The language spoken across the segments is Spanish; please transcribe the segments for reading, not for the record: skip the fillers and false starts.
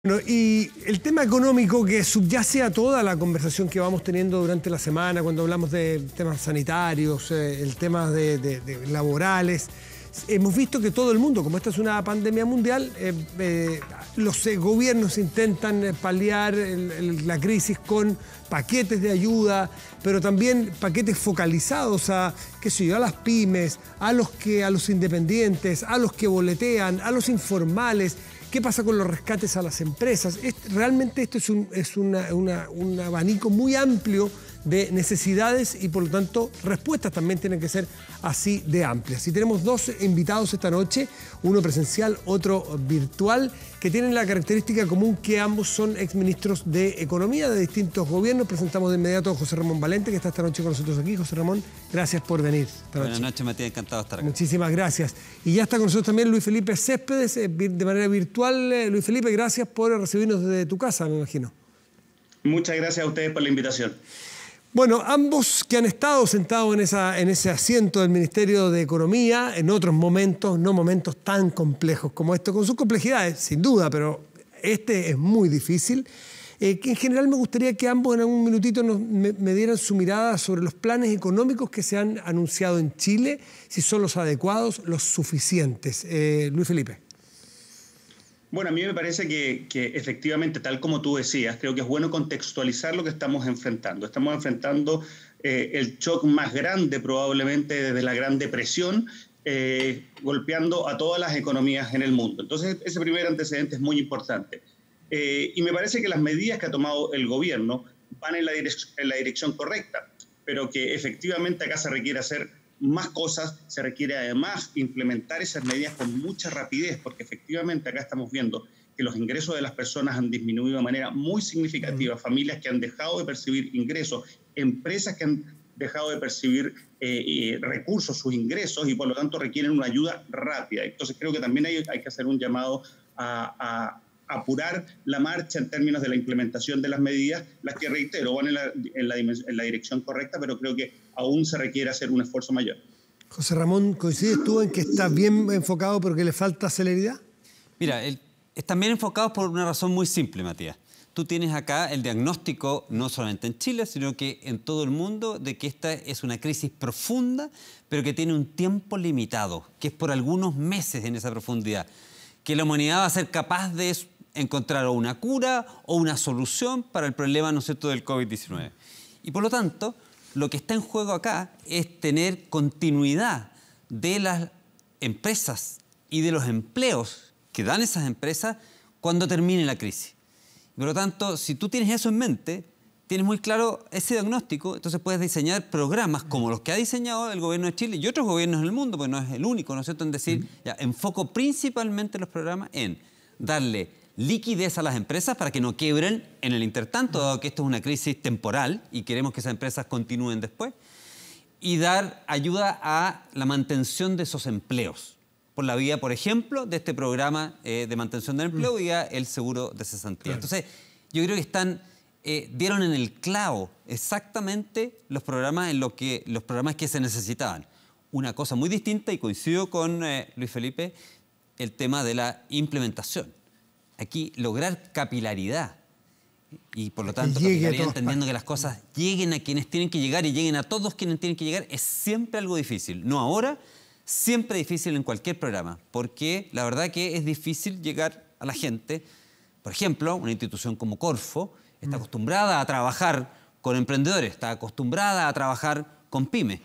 Bueno, y el tema económico que subyace a toda la conversación que vamos teniendo durante la semana, cuando hablamos de temas sanitarios, el tema de laborales, hemos visto que todo el mundo, como esta es una pandemia mundial, los gobiernos intentan paliar la crisis con paquetes de ayuda, pero también paquetes focalizados a, qué sé yo, a las pymes, a los independientes, a los que boletean, a los informales. ¿Qué pasa con los rescates a las empresas? Realmente esto es un abanico muy amplio de necesidades y por lo tanto respuestas también tienen que ser así de amplias. Y tenemos dos invitados esta noche, uno presencial, otro virtual, que tienen la característica común que ambos son exministros de Economía de distintos gobiernos. Presentamos de inmediato a José Ramón Valente, que está esta noche con nosotros aquí. José Ramón, gracias por venir. Buenas noches, Matías, encantado de estar acá. Muchísimas gracias. Y ya está con nosotros también Luis Felipe Céspedes, de manera virtual. Luis Felipe, gracias por recibirnos desde tu casa, me imagino. Muchas gracias a ustedes por la invitación. Bueno, ambos que han estado sentados en ese asiento del Ministerio de Economía, en otros momentos, no momentos tan complejos como estos, con sus complejidades, sin duda, pero este es muy difícil. Que en general me gustaría que ambos en algún minutito me dieran su mirada sobre los planes económicos que se han anunciado en Chile, si son los adecuados, los suficientes. Luis Felipe. Bueno, a mí me parece que efectivamente, tal como tú decías, creo que es bueno contextualizar lo que estamos enfrentando. Estamos enfrentando el shock más grande probablemente desde la Gran Depresión, golpeando a todas las economías en el mundo. Entonces, ese primer antecedente es muy importante. Y me parece que las medidas que ha tomado el gobierno van en la dirección correcta, pero que efectivamente acá se requiere hacer más cosas, se requiere además implementar esas medidas con mucha rapidez, porque efectivamente acá estamos viendo que los ingresos de las personas han disminuido de manera muy significativa, familias que han dejado de percibir ingresos, empresas que han dejado de percibir recursos, sus ingresos, y por lo tanto requieren una ayuda rápida. Entonces creo que también hay que hacer un llamado a apurar la marcha en términos de la implementación de las medidas, las que, reitero, van en la dirección correcta, pero creo que aún se requiere hacer un esfuerzo mayor. José Ramón, ¿coincides tú en que está bien enfocado pero que le falta celeridad? Mira, están bien enfocados por una razón muy simple, Matías. Tú tienes acá el diagnóstico, no solamente en Chile, sino que en todo el mundo, de que esta es una crisis profunda, pero que tiene un tiempo limitado, que es por algunos meses en esa profundidad, que la humanidad va a ser capaz de encontrar o una cura o una solución para el problema, ¿no es cierto?, del COVID-19. Y por lo tanto, lo que está en juego acá es tener continuidad de las empresas y de los empleos que dan esas empresas cuando termine la crisis. Por lo tanto, si tú tienes eso en mente, tienes muy claro ese diagnóstico, entonces puedes diseñar programas como los que ha diseñado el gobierno de Chile y otros gobiernos en el mundo, porque no es el único, ¿no es cierto?, en decir, ya, enfoco principalmente los programas en darle liquidez a las empresas para que no quiebren en el intertanto, dado que esto es una crisis temporal y queremos que esas empresas continúen después, y dar ayuda a la mantención de esos empleos, por la vía, por ejemplo, de este programa de mantención del empleo y el seguro de cesantía. Entonces, yo creo que dieron en el clavo exactamente los programas que se necesitaban. Una cosa muy distinta, y coincido con Luis Felipe, el tema de la implementación. Aquí lograr capilaridad y por lo tanto capilaridad, entendiendo que las cosas lleguen a quienes tienen que llegar y lleguen a todos quienes tienen que llegar, es siempre algo difícil. No ahora, siempre difícil en cualquier programa, porque la verdad que es difícil llegar a la gente. Por ejemplo, una institución como Corfo está acostumbrada a trabajar con emprendedores, está acostumbrada a trabajar con pymes,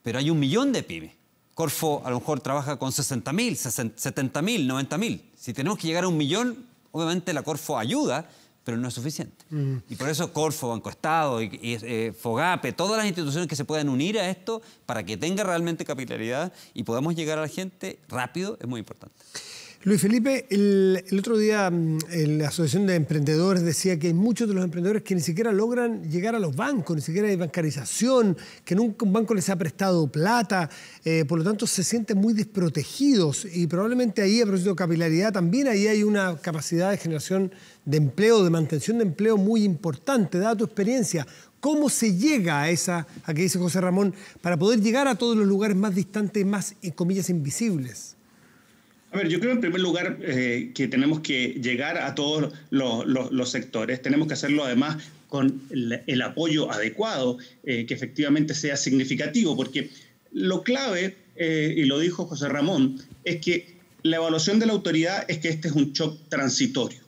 pero hay 1 millón de pymes. Corfo a lo mejor trabaja con 60.000, 70.000, 90.000. Si tenemos que llegar a 1 millón, obviamente la Corfo ayuda, pero no es suficiente. Y por eso Corfo, Banco Estado y FOGAPE, todas las instituciones que se puedan unir a esto para que tenga realmente capilaridad y podamos llegar a la gente rápido, es muy importante. Luis Felipe, el otro día la Asociación de Emprendedores decía que hay muchos de los emprendedores que ni siquiera logran llegar a los bancos, ni siquiera hay bancarización, que nunca un banco les ha prestado plata, por lo tanto se sienten muy desprotegidos y probablemente ahí, a propósito de capilaridad, también ahí hay una capacidad de generación de empleo, de mantención de empleo muy importante. Dada tu experiencia, ¿cómo se llega a que dice José Ramón, para poder llegar a todos los lugares más distantes, más, en comillas, invisibles? A ver, yo creo en primer lugar que tenemos que llegar a todos los sectores. Tenemos que hacerlo además con el apoyo adecuado, que efectivamente sea significativo, porque lo clave, y lo dijo José Ramón, es que la evaluación de la autoridad es que este es un shock transitorio.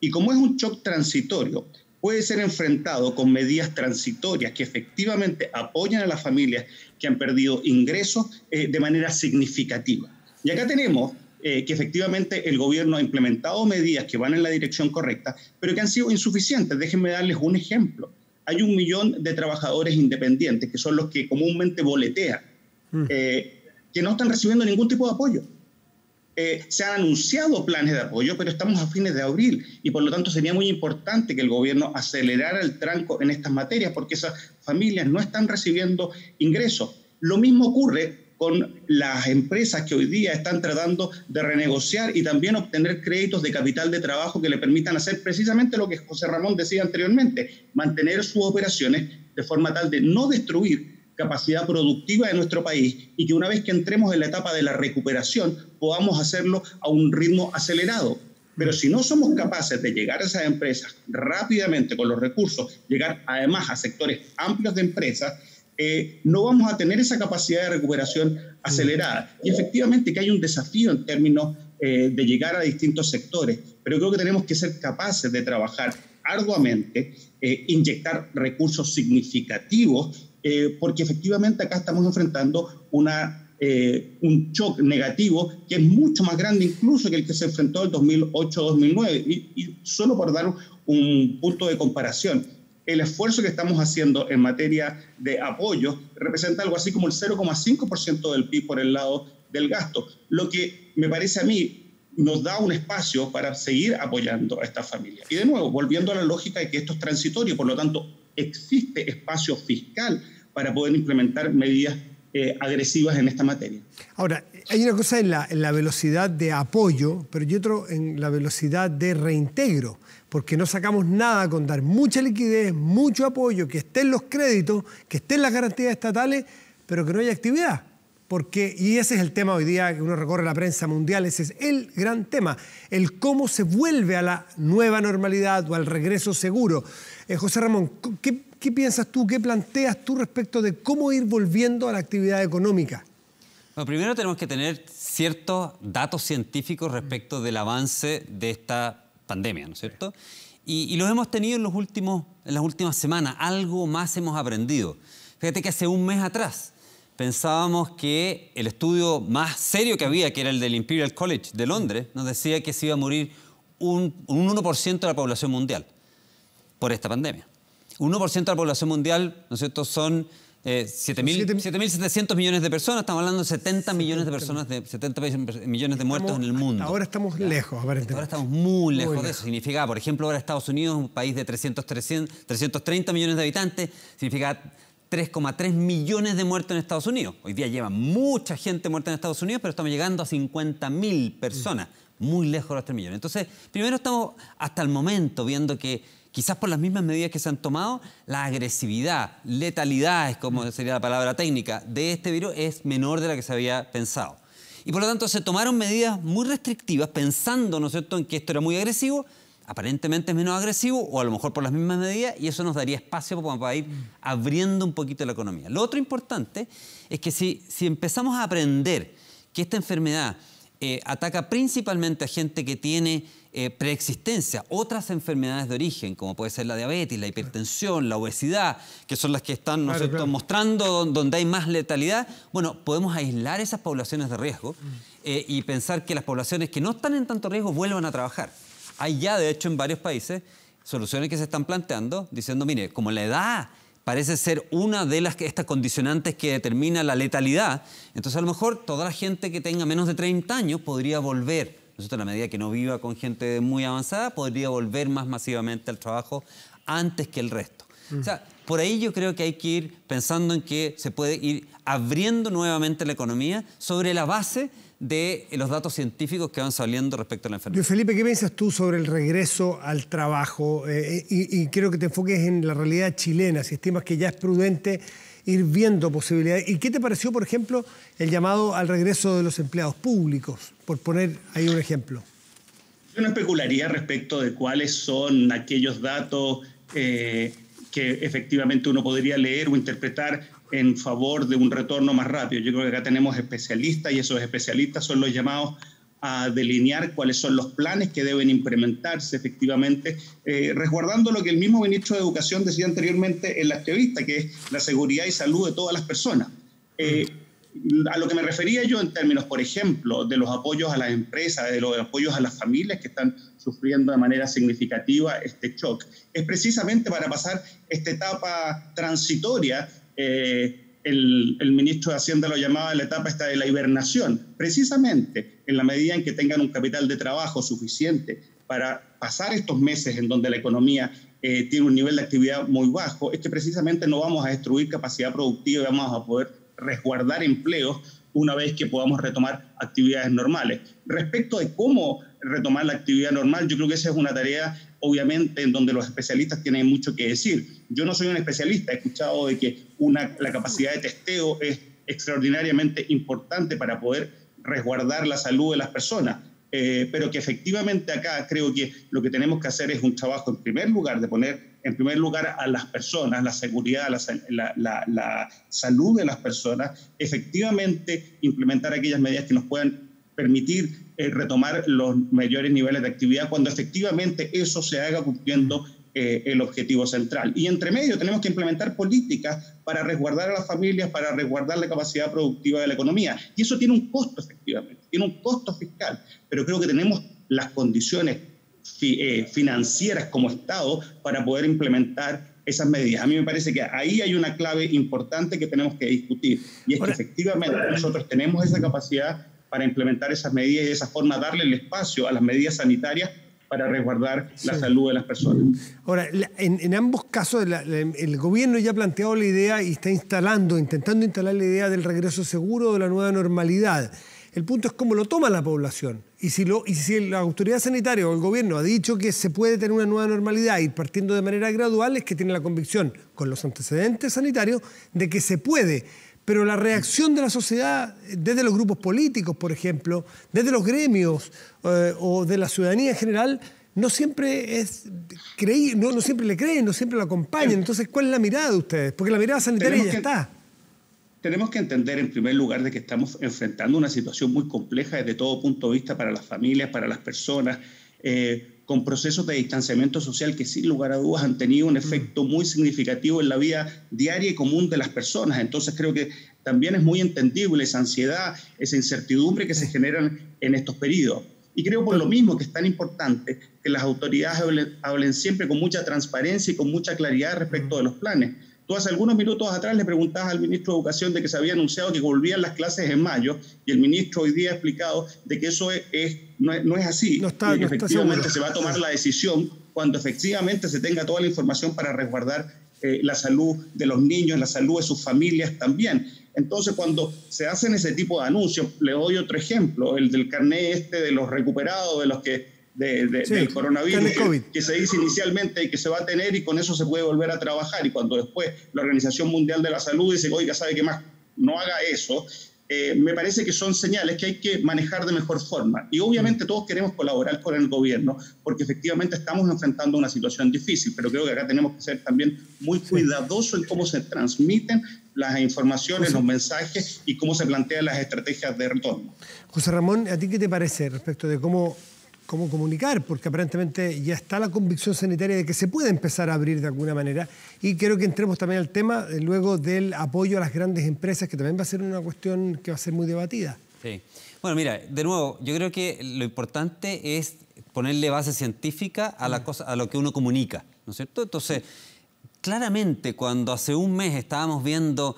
Y como es un shock transitorio, puede ser enfrentado con medidas transitorias que efectivamente apoyan a las familias que han perdido ingresos de manera significativa. Y acá tenemos que efectivamente el gobierno ha implementado medidas que van en la dirección correcta, pero que han sido insuficientes. Déjenme darles un ejemplo. Hay 1 millón de trabajadores independientes, que son los que comúnmente boletean, que no están recibiendo ningún tipo de apoyo. Se han anunciado planes de apoyo, pero estamos a fines de abril y por lo tanto sería muy importante que el gobierno acelerara el tranco en estas materias porque esas familias no están recibiendo ingresos. Lo mismo ocurre con las empresas que hoy día están tratando de renegociar y también obtener créditos de capital de trabajo que le permitan hacer precisamente lo que José Ramón decía anteriormente, mantener sus operaciones de forma tal de no destruir capacidad productiva de nuestro país y que una vez que entremos en la etapa de la recuperación podamos hacerlo a un ritmo acelerado. Pero si no somos capaces de llegar a esas empresas rápidamente con los recursos, llegar además a sectores amplios de empresas, no vamos a tener esa capacidad de recuperación acelerada. Y efectivamente que hay un desafío en términos de llegar a distintos sectores, pero creo que tenemos que ser capaces de trabajar arduamente, inyectar recursos significativos, porque efectivamente acá estamos enfrentando un shock negativo que es mucho más grande incluso que el que se enfrentó el 2008-2009. Y solo por dar un punto de comparación, el esfuerzo que estamos haciendo en materia de apoyo representa algo así como el 0,5% del PIB por el lado del gasto, lo que me parece a mí nos da un espacio para seguir apoyando a estas familias. Y de nuevo, volviendo a la lógica de que esto es transitorio, por lo tanto, existe espacio fiscal para poder implementar medidas agresivas en esta materia. Ahora, hay una cosa en la velocidad de apoyo, pero y otro en la velocidad de reintegro, porque no sacamos nada con dar mucha liquidez, mucho apoyo, que estén los créditos, que estén las garantías estatales, pero que no haya actividad. Y ese es el tema hoy día que uno recorre la prensa mundial, ese es el gran tema, el cómo se vuelve a la nueva normalidad o al regreso seguro. José Ramón, ¿qué piensas tú, qué planteas tú respecto de cómo ir volviendo a la actividad económica? Bueno, primero tenemos que tener ciertos datos científicos respecto del avance de esta pandemia, ¿no es cierto? Y los hemos tenido en las últimas semanas, algo más hemos aprendido. Fíjate que hace un mes atrás pensábamos que el estudio más serio que había, que era el del Imperial College de Londres, nos decía que se iba a morir un 1% de la población mundial por esta pandemia. Un 1% de la población mundial, ¿no es cierto?, son 7.700 millones de personas. Estamos hablando de 70 millones de personas, 70 millones de muertos en el mundo. Ahora estamos lejos, aparentemente. Ahora estamos muy lejos de eso. Significa, por ejemplo, ahora Estados Unidos, un país de 330 millones de habitantes, significa 3,3 millones de muertos en Estados Unidos. Hoy día lleva mucha gente muerta en Estados Unidos, pero estamos llegando a 50.000 personas, muy lejos de los 3 millones. Entonces, primero estamos hasta el momento viendo que quizás por las mismas medidas que se han tomado, la agresividad, letalidad, es como sería la palabra técnica, de este virus es menor de la que se había pensado. Y por lo tanto se tomaron medidas muy restrictivas pensando, ¿no es cierto?, en que esto era muy agresivo. Aparentemente es menos agresivo o a lo mejor por las mismas medidas y eso nos daría espacio para ir abriendo un poquito la economía. Lo otro importante es que si empezamos a aprender que esta enfermedad ataca principalmente a gente que tiene preexistencia, otras enfermedades de origen, como puede ser la diabetes, la hipertensión, la obesidad, que son las que están, ¿no es cierto?, mostrando donde hay más letalidad, bueno, podemos aislar esas poblaciones de riesgo y pensar que las poblaciones que no están en tanto riesgo vuelvan a trabajar. Hay ya, de hecho, en varios países soluciones que se están planteando diciendo, mire, como la edad parece ser una de estas condicionantes que determina la letalidad, entonces a lo mejor toda la gente que tenga menos de 30 años podría volver, ¿no es cierto?, en la medida que no viva con gente muy avanzada, podría volver más masivamente al trabajo antes que el resto. O sea, por ahí yo creo que hay que ir pensando en que se puede ir abriendo nuevamente la economía sobre la base de los datos científicos que van saliendo respecto a la enfermedad. Luis Felipe, ¿qué piensas tú sobre el regreso al trabajo? Y creo que te enfoques en la realidad chilena, si estimas que ya es prudente ir viendo posibilidades. ¿Y qué te pareció, por ejemplo, el llamado al regreso de los empleados públicos? Por poner ahí un ejemplo. Yo no especularía respecto de cuáles son aquellos datos que efectivamente uno podría leer o interpretar en favor de un retorno más rápido. Yo creo que acá tenemos especialistas y esos especialistas son los llamados a delinear cuáles son los planes que deben implementarse efectivamente, resguardando lo que el mismo ministro de Educación decía anteriormente en la entrevista, que es la seguridad y salud de todas las personas. A lo que me refería yo en términos, por ejemplo, de los apoyos a las empresas, de los apoyos a las familias que están sufriendo de manera significativa este shock, es precisamente para pasar esta etapa transitoria. El ministro de Hacienda lo llamaba la etapa esta de la hibernación, precisamente en la medida en que tengan un capital de trabajo suficiente para pasar estos meses en donde la economía tiene un nivel de actividad muy bajo, es que precisamente no vamos a destruir capacidad productiva y vamos a poder resguardar empleos una vez que podamos retomar actividades normales. Respecto de cómo retomar la actividad normal, yo creo que esa es una tarea, obviamente, en donde los especialistas tienen mucho que decir. Yo no soy un especialista, he escuchado de que la capacidad de testeo es extraordinariamente importante para poder resguardar la salud de las personas, pero que efectivamente acá creo que lo que tenemos que hacer es un trabajo, en primer lugar, de poner en primer lugar a las personas, la seguridad, la salud de las personas, efectivamente implementar aquellas medidas que nos puedan permitir retomar los mayores niveles de actividad cuando efectivamente eso se haga cumpliendo el objetivo central. Y entre medio tenemos que implementar políticas para resguardar a las familias, para resguardar la capacidad productiva de la economía. Y eso tiene un costo, efectivamente, tiene un costo fiscal, pero creo que tenemos las condiciones financieras como Estado para poder implementar esas medidas. A mí me parece que ahí hay una clave importante que tenemos que discutir, y es que efectivamente nosotros tenemos esa capacidad para implementar esas medidas y de esa forma darle el espacio a las medidas sanitarias para resguardar la salud de las personas. Ahora, en ambos casos el gobierno ya ha planteado la idea y está intentando instalar la idea del regreso seguro de la nueva normalidad. El punto es cómo lo toma la población. Y si la autoridad sanitaria o el gobierno ha dicho que se puede tener una nueva normalidad y partiendo de manera gradual, es que tiene la convicción, con los antecedentes sanitarios, de que se puede. Pero la reacción de la sociedad, desde los grupos políticos, por ejemplo, desde los gremios o de la ciudadanía en general, no siempre no siempre le creen, no siempre lo acompañan. Entonces, ¿cuál es la mirada de ustedes? Porque la mirada sanitaria ya está. Tenemos que entender, en primer lugar, de que estamos enfrentando una situación muy compleja desde todo punto de vista para las familias, para las personas, con procesos de distanciamiento social que sin lugar a dudas han tenido un efecto muy significativo en la vida diaria y común de las personas. Entonces creo que también es muy entendible esa ansiedad, esa incertidumbre que se generan en estos periodos. Y creo por lo mismo que es tan importante que las autoridades hablen siempre con mucha transparencia y con mucha claridad respecto de los planes. Tú hace algunos minutos atrás le preguntabas al ministro de Educación de que se había anunciado que volvían las clases en mayo y el ministro hoy día ha explicado de que eso no es así. Y que efectivamente se va a tomar la decisión cuando efectivamente se tenga toda la información para resguardar la salud de los niños, la salud de sus familias también. Entonces, cuando se hacen ese tipo de anuncios, le doy otro ejemplo, el del carnet de los recuperados, de los que del coronavirus, que se dice inicialmente que se va a tener y con eso se puede volver a trabajar, y cuando después la Organización Mundial de la Salud dice, oiga, ¿sabe qué más? No haga eso. Me parece que son señales que hay que manejar de mejor forma. Y obviamente todos queremos colaborar con el gobierno, porque efectivamente estamos enfrentando una situación difícil, pero creo que acá tenemos que ser también muy cuidadosos en cómo se transmiten las informaciones, los mensajes y cómo se plantean las estrategias de retorno. José Ramón, ¿a ti qué te parece respecto de cómo comunicar? Porque aparentemente ya está la convicción sanitaria de que se puede empezar a abrir de alguna manera, y quiero que entremos también al tema luego del apoyo a las grandes empresas, que también va a ser una cuestión que va a ser muy debatida. Sí. Bueno, mira, de nuevo, yo creo que lo importante es ponerle base científica a a lo que uno comunica, ¿no es cierto? Entonces, claramente cuando hace un mes estábamos viendo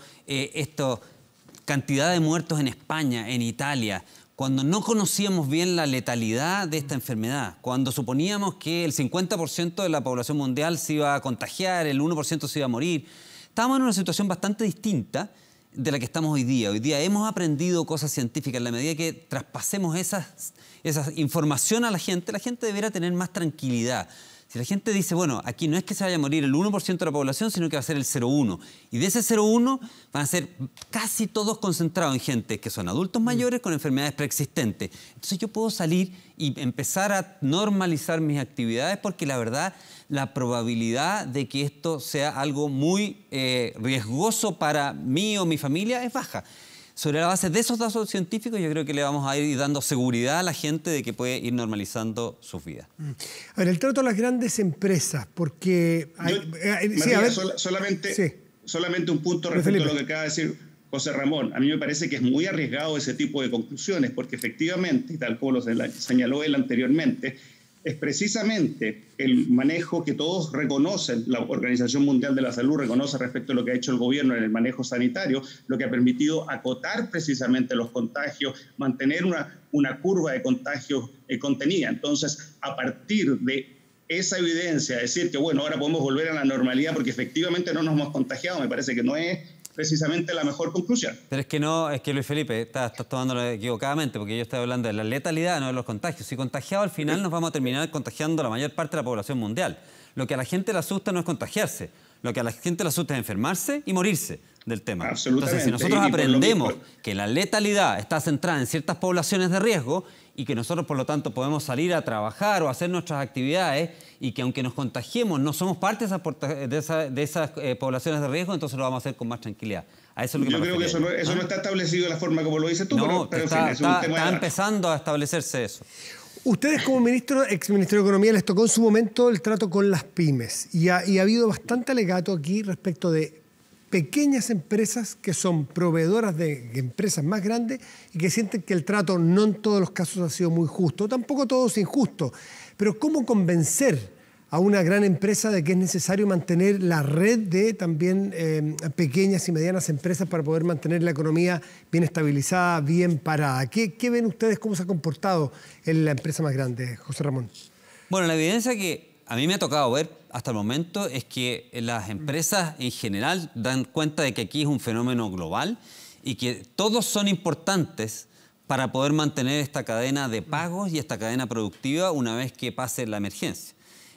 cantidad de muertos en España, en Italia, cuando no conocíamos bien la letalidad de esta enfermedad, cuando suponíamos que el 50% de la población mundial se iba a contagiar, el 1% se iba a morir, estábamos en una situación bastante distinta de la que estamos hoy día. Hoy día hemos aprendido cosas científicas. En la medida que traspasemos esa información a la gente debiera tener más tranquilidad. Si la gente dice, bueno, aquí no es que se vaya a morir el 1% de la población, sino que va a ser el 0,1%. Y de ese 0,1 van a ser casi todos concentrados en gente que son adultos mayores con enfermedades preexistentes. Entonces yo puedo salir y empezar a normalizar mis actividades porque la verdad, la probabilidad de que esto sea algo muy riesgoso para mí o mi familia es baja. Sobre la base de esos datos científicos, yo creo que le vamos a ir dando seguridad a la gente de que puede ir normalizando sus vidas. A ver, el trato a las grandes empresas, porque... Solamente un punto respecto a lo que acaba de decir José Ramón. A mí me parece que es muy arriesgado ese tipo de conclusiones, porque efectivamente, y tal como lo señaló él anteriormente, es precisamente el manejo que todos reconocen, la Organización Mundial de la Salud reconoce respecto a lo que ha hecho el gobierno en el manejo sanitario, lo que ha permitido acotar precisamente los contagios, mantener una curva de contagios contenida. Entonces, a partir de esa evidencia, decir que bueno, ahora podemos volver a la normalidad porque efectivamente no nos hemos contagiado, me parece que no es precisamente la mejor conclusión. Pero es que no, es que Luis Felipe, estás tomándolo equivocadamente, porque yo estoy hablando de la letalidad, no de los contagios. Si contagiados, al final nos vamos a terminar contagiando a la mayor parte de la población mundial. Lo que a la gente le asusta no es contagiarse, lo que a la gente le asusta es enfermarse y morirse del tema. Absolutamente. Entonces, si nosotros aprendemos que la letalidad está centrada en ciertas poblaciones de riesgo y que nosotros, por lo tanto, podemos salir a trabajar o hacer nuestras actividades y que aunque nos contagiemos no somos parte de esas poblaciones de riesgo, entonces lo vamos a hacer con más tranquilidad. A eso es lo que yo creo que eso no está establecido de la forma como lo dices tú, no, pero en está, fin, es un tema está empezando a establecerse eso. Ustedes como exministro de Economía les tocó en su momento el trato con las pymes y ha habido bastante alegato aquí respecto de pequeñas empresas que son proveedoras de empresas más grandes y que sienten que el trato no en todos los casos ha sido muy justo, tampoco todo es injusto, pero ¿cómo convencer a una gran empresa de que es necesario mantener la red de también pequeñas y medianas empresas para poder mantener la economía bien estabilizada, bien parada? ¿Qué ven ustedes cómo se ha comportado en la empresa más grande, José Ramón? Bueno, la evidencia que a mí me ha tocado ver hasta el momento es que las empresas en general dan cuenta de que aquí es un fenómeno global y que todos son importantes para poder mantener esta cadena de pagos y esta cadena productiva una vez que pase la emergencia.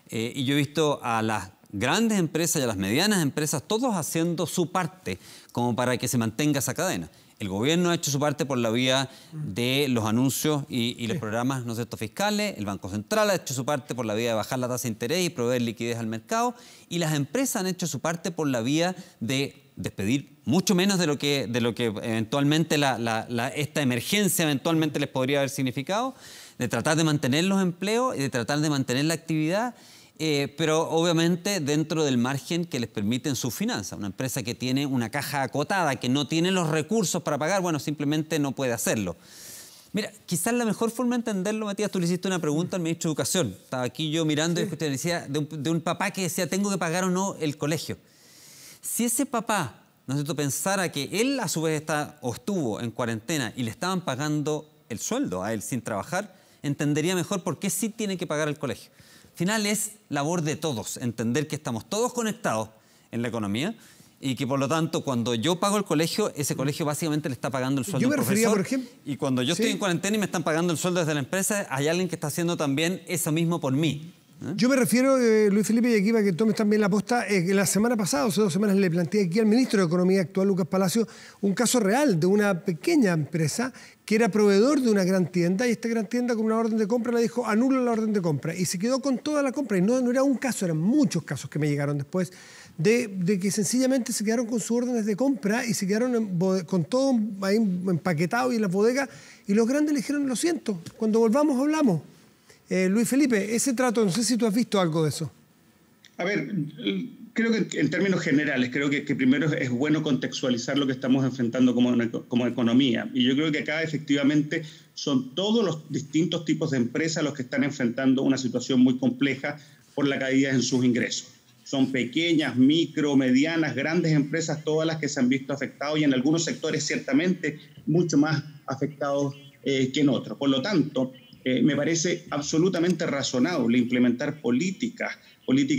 Y yo he visto a las grandes empresas y a las medianas empresas todos haciendo su parte como para que se mantenga esa cadena. El gobierno ha hecho su parte por la vía de los anuncios y los programas, ¿no es cierto?, fiscales. El Banco Central ha hecho su parte por la vía de bajar la tasa de interés y proveer liquidez al mercado. Y las empresas han hecho su parte por la vía de despedir mucho menos de lo que eventualmente esta emergencia eventualmente les podría haber significado, de tratar de mantener los empleos y de tratar de mantener la actividad. Pero obviamente dentro del margen que les permiten sus finanzas. Una empresa que tiene una caja acotada, que no tiene los recursos para pagar, bueno, simplemente no puede hacerlo. Mira, quizás la mejor forma de entenderlo, Matías, tú le hiciste una pregunta al ministro de Educación. Estaba aquí yo mirando y decía de un papá que decía, ¿tengo que pagar o no el colegio? Si ese papá, ¿no es cierto?, pensara que él a su vez estuvo en cuarentena y le estaban pagando el sueldo a él sin trabajar, entendería mejor por qué sí tiene que pagar el colegio. Al final es labor de todos, entender que estamos todos conectados en la economía y que por lo tanto cuando yo pago el colegio, ese colegio básicamente le está pagando el sueldo al profesor. Por ejemplo, y cuando yo estoy en cuarentena y me están pagando el sueldo desde la empresa, hay alguien que está haciendo también eso mismo por mí. Yo me refiero, Luis Felipe, y aquí para que tomes también la posta, la semana pasada, hace 2 semanas, le planteé aquí al ministro de Economía actual, Lucas Palacio, un caso real de una pequeña empresa que era proveedor de una gran tienda y esta gran tienda con una orden de compra le dijo anula la orden de compra y se quedó con toda la compra y no era un caso, eran muchos casos que me llegaron después de que sencillamente se quedaron con sus órdenes de compra y se quedaron con todo ahí empaquetado y en la bodega y los grandes le dijeron lo siento, cuando volvamos hablamos. Luis Felipe, ese trato, no sé si tú has visto algo de eso. A ver, creo que en términos generales, creo que primero es bueno contextualizar lo que estamos enfrentando como economía. Y yo creo que acá efectivamente son todos los distintos tipos de empresas los que están enfrentando una situación muy compleja por la caída en sus ingresos. Son pequeñas, micro, medianas, grandes empresas, todas las que se han visto afectadas y en algunos sectores ciertamente mucho más afectados que en otros. Por lo tanto, me parece absolutamente razonable implementar política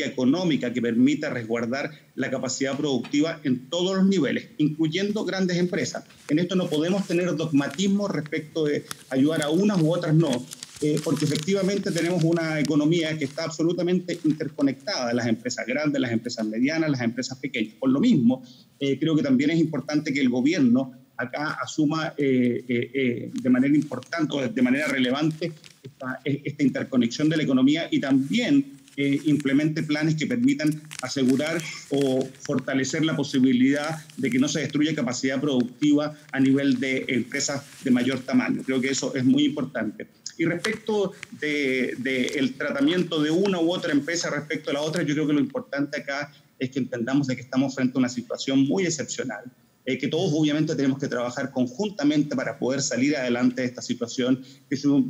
económica que permita resguardar la capacidad productiva en todos los niveles, incluyendo grandes empresas. En esto no podemos tener dogmatismo respecto de ayudar a unas u otras no, porque efectivamente tenemos una economía que está absolutamente interconectada, las empresas grandes, las empresas medianas, las empresas pequeñas. Por lo mismo, creo que también es importante que el gobierno acá asuma de manera importante o de manera relevante esta interconexión de la economía y también implemente planes que permitan asegurar o fortalecer la posibilidad de que no se destruya capacidad productiva a nivel de empresas de mayor tamaño. Creo que eso es muy importante. Y respecto del tratamiento de una u otra empresa respecto a la otra, yo creo que lo importante acá es que entendamos de que estamos frente a una situación muy excepcional, que todos obviamente tenemos que trabajar conjuntamente para poder salir adelante de esta situación, que eso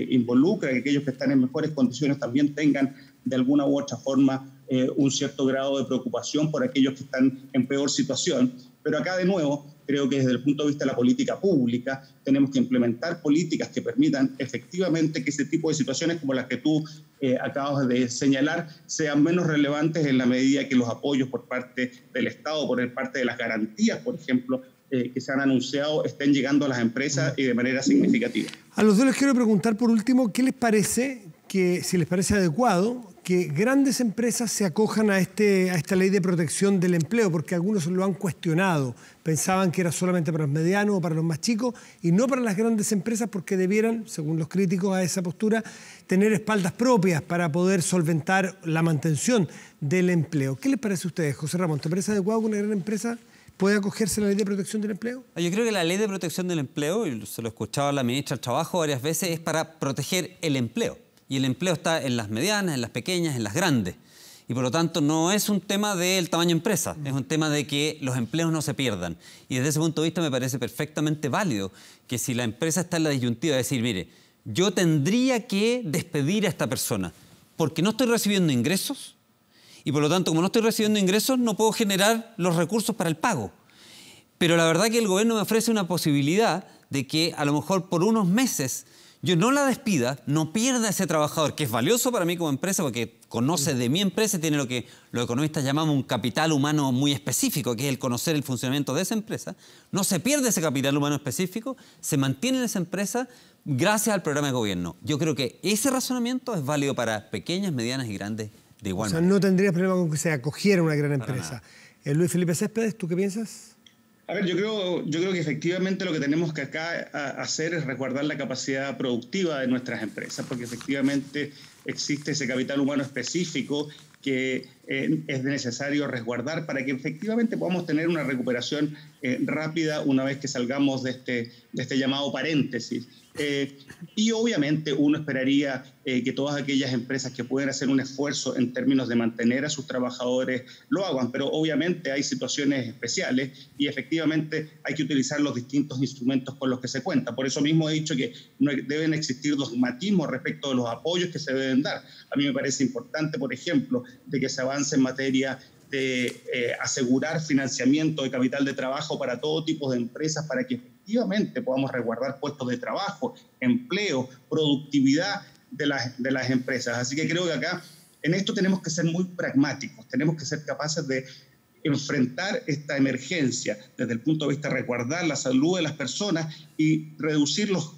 involucra que aquellos que están en mejores condiciones también tengan de alguna u otra forma un cierto grado de preocupación por aquellos que están en peor situación. Pero acá de nuevo, creo que desde el punto de vista de la política pública tenemos que implementar políticas que permitan efectivamente que ese tipo de situaciones como las que tú acabas de señalar sean menos relevantes en la medida que los apoyos por parte del Estado, por parte de las garantías, por ejemplo, que se han anunciado estén llegando a las empresas y de manera significativa. A los dos les quiero preguntar por último, ¿qué les parece, si les parece adecuado, que grandes empresas se acojan a esta ley de protección del empleo? Porque algunos lo han cuestionado. Pensaban que era solamente para los medianos o para los más chicos y no para las grandes empresas porque debieran, según los críticos a esa postura, tener espaldas propias para poder solventar la mantención del empleo. ¿Qué les parece a ustedes, José Ramón? ¿Te parece adecuado que una gran empresa puede acogerse a la ley de protección del empleo? Yo creo que la ley de protección del empleo, y se lo he escuchado a la ministra del Trabajo varias veces, es para proteger el empleo. Y el empleo está en las medianas, en las pequeñas, en las grandes. Y por lo tanto no es un tema del tamaño empresa, es un tema de que los empleos no se pierdan. Y desde ese punto de vista me parece perfectamente válido que si la empresa está en la disyuntiva de decir, mire, yo tendría que despedir a esta persona porque no estoy recibiendo ingresos y por lo tanto como no estoy recibiendo ingresos no puedo generar los recursos para el pago. Pero la verdad que el gobierno me ofrece una posibilidad de que a lo mejor por unos meses yo no la despida, no pierda ese trabajador, que es valioso para mí como empresa porque conoce de mi empresa y tiene lo que los economistas llamamos un capital humano muy específico, que es el conocer el funcionamiento de esa empresa. No se pierde ese capital humano específico, se mantiene en esa empresa gracias al programa de gobierno. Yo creo que ese razonamiento es válido para pequeñas, medianas y grandes de igual manera. O sea, no tendrías problema con que se acogiera una gran empresa. Luis Felipe Céspedes, ¿tú qué piensas? A ver, yo creo que efectivamente lo que tenemos que acá hacer es resguardar la capacidad productiva de nuestras empresas, porque efectivamente existe ese capital humano específico que es necesario resguardar para que efectivamente podamos tener una recuperación rápida una vez que salgamos de este llamado paréntesis. Y obviamente uno esperaría que todas aquellas empresas que pueden hacer un esfuerzo en términos de mantener a sus trabajadores lo hagan, pero obviamente hay situaciones especiales y efectivamente hay que utilizar los distintos instrumentos con los que se cuenta. Por eso mismo he dicho que no deben existir dogmatismos respecto de los apoyos que se deben dar. A mí me parece importante, por ejemplo, de que se avance en materia de asegurar financiamiento de capital de trabajo para todo tipo de empresas, para que efectivamente podamos resguardar puestos de trabajo, empleo, productividad de las empresas. Así que creo que acá en esto tenemos que ser muy pragmáticos, tenemos que ser capaces de enfrentar esta emergencia desde el punto de vista de resguardar la salud de las personas y reducir los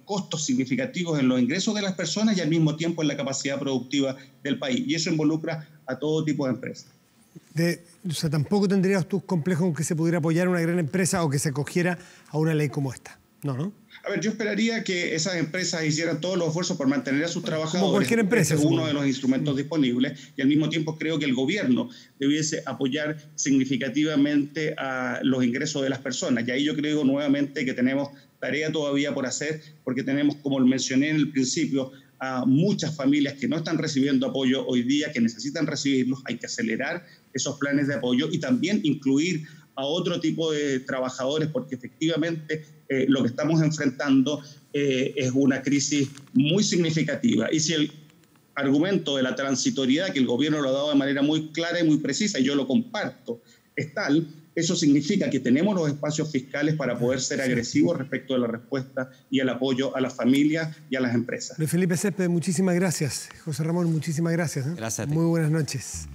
costos significativos en los ingresos de las personas y al mismo tiempo en la capacidad productiva del país. Y eso involucra a todo tipo de empresas. O sea, tampoco tendrías tus complejos con que se pudiera apoyar una gran empresa o que se acogiera a una ley como esta. ¿No? A ver, yo esperaría que esas empresas hicieran todos los esfuerzos por mantener a sus trabajadores. Como cualquier empresa. Este es uno de los instrumentos disponibles y al mismo tiempo creo que el gobierno debiese apoyar significativamente a los ingresos de las personas. Y ahí yo creo nuevamente que tenemos tarea todavía por hacer porque tenemos, como mencioné en el principio, a muchas familias que no están recibiendo apoyo hoy día, que necesitan recibirlos. Hay que acelerar esos planes de apoyo y también incluir a otro tipo de trabajadores, porque efectivamente lo que estamos enfrentando es una crisis muy significativa. Y si el argumento de la transitoriedad, que el gobierno lo ha dado de manera muy clara y muy precisa, y yo lo comparto, es tal, eso significa que tenemos los espacios fiscales para poder ser agresivos respecto de la respuesta y el apoyo a las familias y a las empresas. Luis Felipe Céspedes, muchísimas gracias. José Ramón, muchísimas gracias. Gracias a ti. Muy buenas noches.